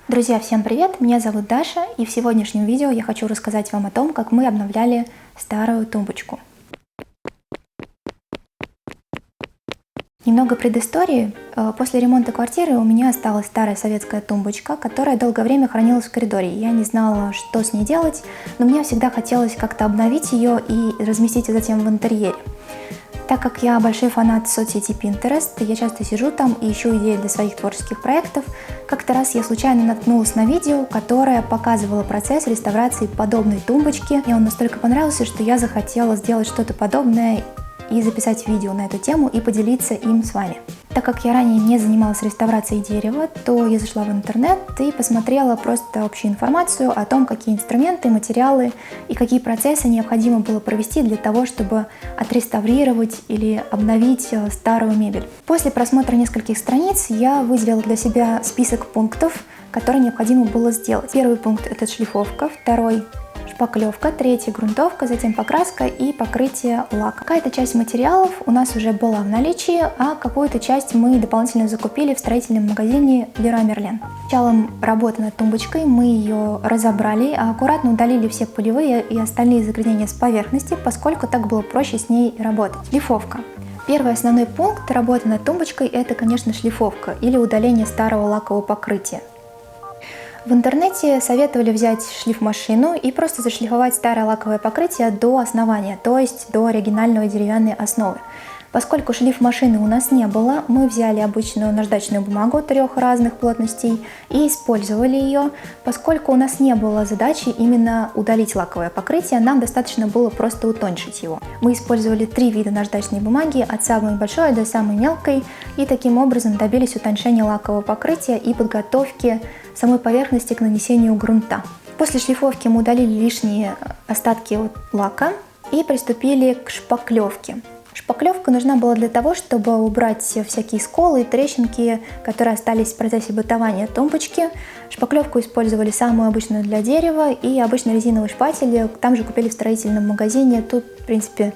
Друзья, всем привет! Меня зовут Даша, и в сегодняшнем видео я хочу рассказать вам о том, как мы обновляли старую тумбочку. Немного предыстории. После ремонта квартиры у меня осталась старая советская тумбочка, которая долгое время хранилась в коридоре. Я не знала, что с ней делать, но мне всегда хотелось как-то обновить ее и разместить затем в интерьере. Так как я большой фанат соцсети Pinterest, я часто сижу там и ищу идеи для своих творческих проектов. Как-то раз я случайно наткнулась на видео, которое показывало процесс реставрации подобной тумбочки. Мне он настолько понравился, что я захотела сделать что-то подобное и записать видео на эту тему и поделиться им с вами. Так как я ранее не занималась реставрацией дерева, то я зашла в интернет и посмотрела просто общую информацию о том, какие инструменты, материалы и какие процессы необходимо было провести для того, чтобы отреставрировать или обновить старую мебель. После просмотра нескольких страниц я выделила для себя список пунктов, которые необходимо было сделать. Первый пункт — это шлифовка, второй — шпаклевка, третья — грунтовка, затем покраска и покрытие лаком. Какая-то часть материалов у нас уже была в наличии, а какую-то часть мы дополнительно закупили в строительном магазине Leroy Merlin. Началом работы над тумбочкой мы ее разобрали, аккуратно удалили все пылевые и остальные загрязнения с поверхности, поскольку так было проще с ней работать. Шлифовка. Первый основной пункт работы над тумбочкой — это, конечно, шлифовка или удаление старого лакового покрытия. В интернете советовали взять шлифмашину и просто зашлифовать старое лаковое покрытие до основания, то есть до оригинальной деревянной основы. Поскольку шлифмашины у нас не было, мы взяли обычную наждачную бумагу 3 разных плотностей и использовали ее. Поскольку у нас не было задачи именно удалить лаковое покрытие, нам достаточно было просто утоньшить его. Мы использовали 3 вида наждачной бумаги, от самой большой до самой мелкой, и таким образом добились утоньшения лакового покрытия и подготовки самой поверхности к нанесению грунта. После шлифовки мы удалили лишние остатки лака и приступили к шпаклевке. Шпаклевка нужна была для того, чтобы убрать всякие сколы и трещинки, которые остались в процессе бытования тумбочки. Шпаклевку использовали самую обычную для дерева и обычный резиновый шпатель, там же купили в строительном магазине. Тут, в принципе,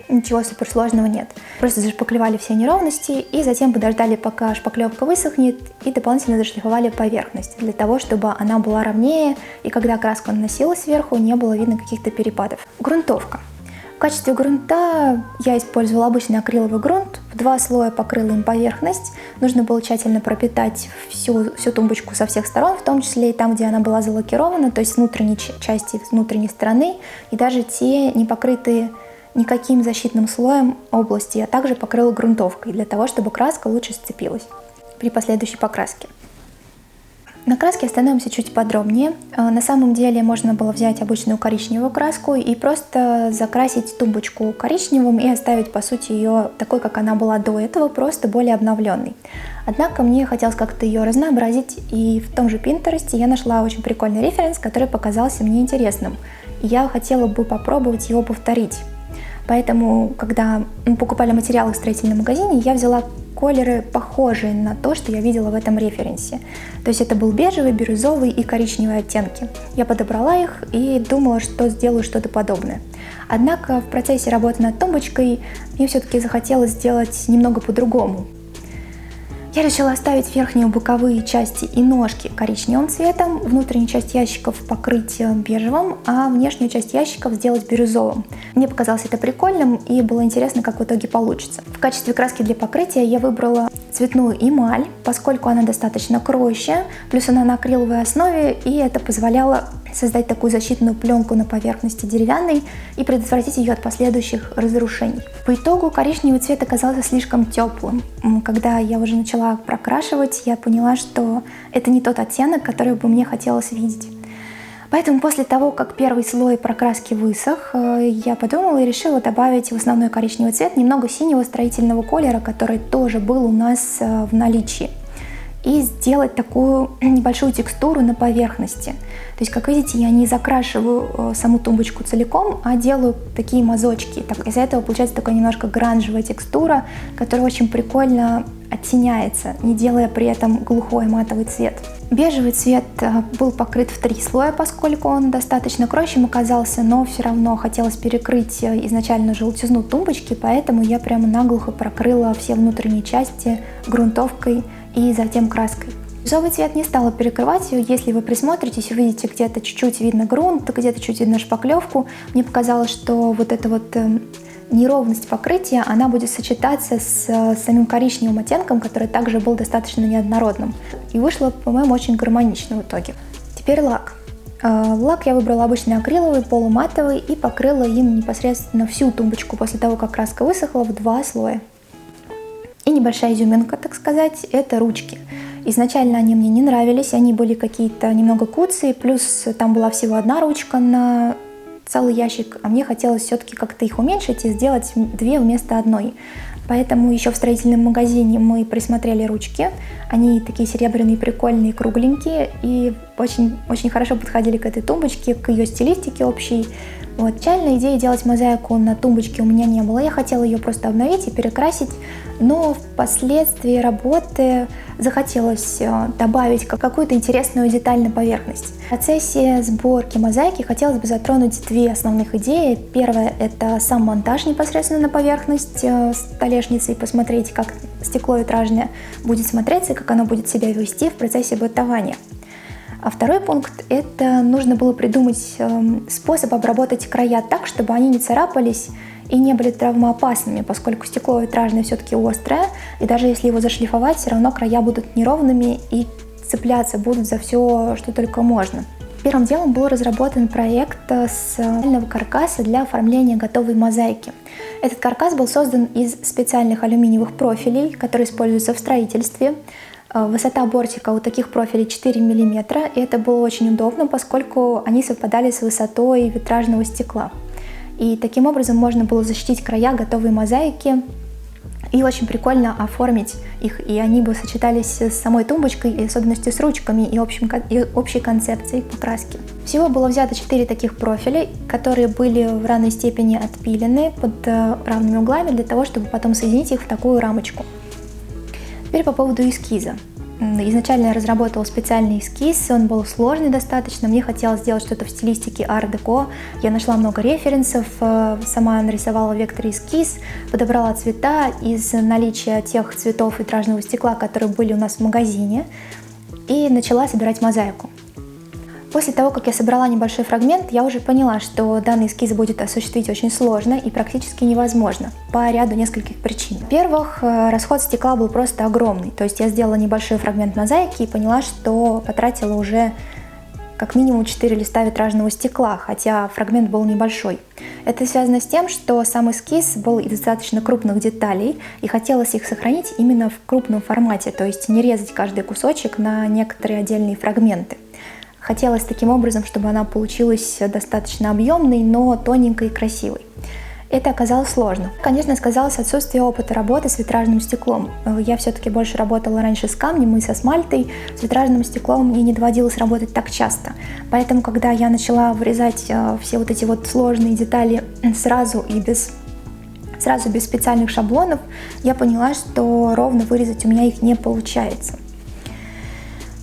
ничего суперсложного нет. Просто зашпаклевали все неровности и затем подождали, пока шпаклевка высохнет, и дополнительно зашлифовали поверхность, для того, чтобы она была ровнее, и когда краска наносилась сверху, не было видно каких-то перепадов. Грунтовка. В качестве грунта я использовала обычный акриловый грунт, в 2 слоя покрыла им поверхность. Нужно было тщательно пропитать всю тумбочку со всех сторон, в том числе и там, где она была залакирована, то есть с внутренней части, с внутренней стороны, и даже те не покрытые никаким защитным слоем области я также покрыла грунтовкой, для того, чтобы краска лучше сцепилась при последующей покраске. На краске остановимся чуть подробнее. На самом деле можно было взять обычную коричневую краску и просто закрасить тумбочку коричневым и оставить, по сути, ее такой, как она была до этого, просто более обновленной. Однако мне хотелось как-то ее разнообразить, и в том же Pinterest я нашла очень прикольный референс, который показался мне интересным. И я хотела бы попробовать его повторить. Поэтому, когда мы покупали материалы в строительном магазине, я взяла колеры, похожие на то, что я видела в этом референсе. То есть это был бежевый, бирюзовый и коричневые оттенки. Я подобрала их и думала, что сделаю что-то подобное. Однако в процессе работы над тумбочкой мне все-таки захотелось сделать немного по-другому. Я решила оставить верхние боковые части и ножки коричневым цветом, внутреннюю часть ящиков покрыть бежевым, а внешнюю часть ящиков сделать бирюзовым. Мне показалось это прикольным и было интересно, как в итоге получится. В качестве краски для покрытия я выбрала цветную эмаль, поскольку она достаточно кроющая, плюс она на акриловой основе, и это позволяло создать такую защитную пленку на поверхности деревянной и предотвратить ее от последующих разрушений. По итогу коричневый цвет оказался слишком теплым. Когда я уже начала прокрашивать, я поняла, что это не тот оттенок, который бы мне хотелось видеть. Поэтому после того, как первый слой прокраски высох, я подумала и решила добавить в основной коричневый цвет немного синего строительного колера, который тоже был у нас в наличии, и сделать такую небольшую текстуру на поверхности. То есть, как видите, я не закрашиваю саму тумбочку целиком, а делаю такие мазочки. Из-за этого получается такая немножко гранжевая текстура, которая очень прикольно оттеняется, не делая при этом глухой матовый цвет. Бежевый цвет был покрыт в 3 слоя, поскольку он достаточно кроющим оказался, но все равно хотелось перекрыть изначально желтизну тумбочки, поэтому я прямо наглухо прокрыла все внутренние части грунтовкой и затем краской. Бирюзовый цвет не стала перекрывать ее. Если вы присмотритесь, увидите, где-то чуть-чуть видно грунт, где-то чуть видно шпаклевку. Мне показалось, что вот эта вот неровность покрытия, она будет сочетаться с самим коричневым оттенком, который также был достаточно неоднородным. И вышло, по-моему, очень гармонично в итоге. Теперь лак. Лак я выбрала обычный акриловый, полуматовый, и покрыла им непосредственно всю тумбочку после того, как краска высохла, в 2 слоя. И небольшая изюминка, так сказать, это ручки. Изначально они мне не нравились, они были какие-то немного куцые, плюс там была всего 1 ручка на целый ящик, а мне хотелось все-таки как-то их уменьшить и сделать 2 вместо 1. Поэтому еще в строительном магазине мы присмотрели ручки. Они такие серебряные, прикольные, кругленькие и очень хорошо подходили к этой тумбочке, к ее стилистике общей. Вот. Изначально идеи делать мозаику на тумбочке у меня не было. Я хотела ее просто обновить и перекрасить, но впоследствии работы захотелось добавить какую-то интересную деталь на поверхность. В процессе сборки мозаики хотелось бы затронуть 2 основных идеи. Первая – это сам монтаж непосредственно на поверхность столешницы и посмотреть, как стекло витражное будет смотреться и как оно будет себя вести в процессе бытования. А второй пункт – это нужно было придумать способ обработать края так, чтобы они не царапались и не были травмоопасными, поскольку стекло витражное все-таки острое, и даже если его зашлифовать, все равно края будут неровными и цепляться будут за все, что только можно. Первым делом был разработан проект специального каркаса для оформления готовой мозаики. Этот каркас был создан из специальных алюминиевых профилей, которые используются в строительстве. Высота бортика у таких профилей 4 мм, и это было очень удобно, поскольку они совпадали с высотой витражного стекла. И таким образом можно было защитить края готовой мозаики и очень прикольно оформить их, и они бы сочетались с самой тумбочкой, и особенности с ручками и общей концепцией покраски. Всего было взято 4 таких профиля, которые были в равной степени отпилены под равными углами для того, чтобы потом соединить их в такую рамочку. Теперь по поводу эскиза. Изначально я разработала специальный эскиз, он был сложный достаточно, мне хотелось сделать что-то в стилистике ар-деко. Я нашла много референсов, сама нарисовала в векторе эскиз, подобрала цвета из наличия тех цветов витражного стекла, которые были у нас в магазине, и начала собирать мозаику. После того, как я собрала небольшой фрагмент, я уже поняла, что данный эскиз будет осуществить очень сложно и практически невозможно по ряду нескольких причин. Во-первых, расход стекла был просто огромный, то есть я сделала небольшой фрагмент мозаики и поняла, что потратила уже как минимум 4 листа витражного стекла, хотя фрагмент был небольшой. Это связано с тем, что сам эскиз был из достаточно крупных деталей, и хотелось их сохранить именно в крупном формате, то есть не резать каждый кусочек на некоторые отдельные фрагменты. Хотелось таким образом, чтобы она получилась достаточно объемной, но тоненькой и красивой. Это оказалось сложно. Конечно, сказалось отсутствие опыта работы с витражным стеклом. Я все-таки больше работала раньше с камнем и со смальтой. С витражным стеклом мне не доводилось работать так часто. Поэтому, когда я начала вырезать все вот эти вот сложные детали сразу без специальных шаблонов, я поняла, что ровно вырезать у меня их не получается.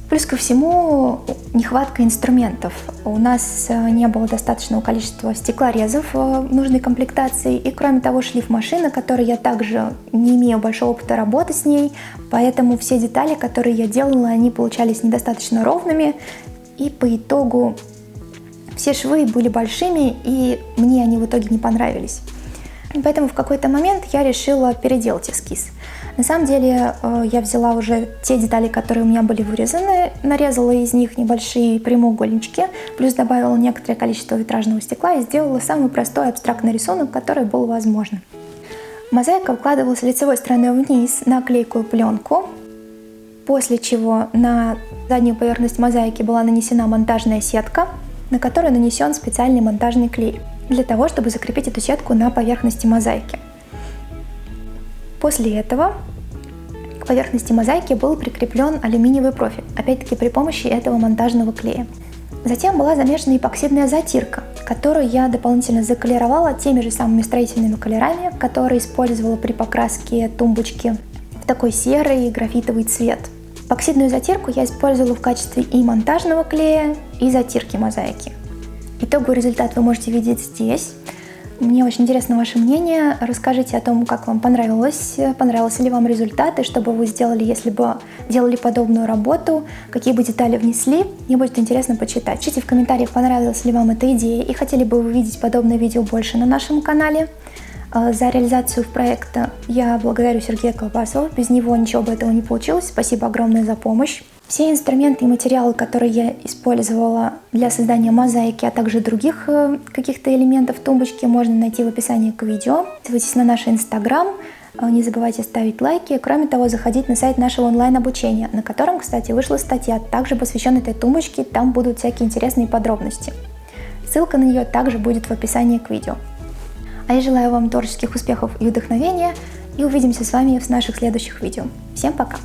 Плюс ко всему, нехватка инструментов. У нас не было достаточного количества стеклорезов нужной комплектации, и кроме того, шлифмашина, которой я также не имею большого опыта работы с ней, поэтому все детали, которые я делала, они получались недостаточно ровными, и по итогу все швы были большими, и мне они в итоге не понравились. Поэтому в какой-то момент я решила переделать эскиз. На самом деле я взяла уже те детали, которые у меня были вырезаны, нарезала из них небольшие прямоугольнички, плюс добавила некоторое количество витражного стекла и сделала самый простой абстрактный рисунок, который был возможен. Мозаика вкладывалась лицевой стороной вниз на клейкую пленку, после чего на заднюю поверхность мозаики была нанесена монтажная сетка, на которую нанесен специальный монтажный клей, для того, чтобы закрепить эту сетку на поверхности мозаики. После этого к поверхности мозаики был прикреплен алюминиевый профиль, опять-таки при помощи этого монтажного клея. Затем была замешана эпоксидная затирка, которую я дополнительно заколеровала теми же самыми строительными колерами, которые использовала при покраске тумбочки в такой серый графитовый цвет. Эпоксидную затирку я использовала в качестве и монтажного клея, и затирки мозаики. Итоговый результат вы можете видеть здесь. Мне очень интересно ваше мнение. Расскажите о том, как вам понравилось, понравился ли вам результат, и что бы вы сделали, если бы делали подобную работу, какие бы детали внесли. Мне будет интересно почитать. Пишите в комментариях, понравилась ли вам эта идея, и хотели бы вы увидеть подобные видео больше на нашем канале. За реализацию проекта я благодарю Сергея Колбасова. Без него ничего бы этого не получилось. Спасибо огромное за помощь. Все инструменты и материалы, которые я использовала для создания мозаики, а также других каких-то элементов тумбочки, можно найти в описании к видео. Подписывайтесь на наш Инстаграм, не забывайте ставить лайки. Кроме того, заходить на сайт нашего онлайн-обучения, на котором, кстати, вышла статья, также посвященная этой тумбочке. Там будут всякие интересные подробности. Ссылка на нее также будет в описании к видео. А я желаю вам творческих успехов и вдохновения, и увидимся с вами в наших следующих видео. Всем пока!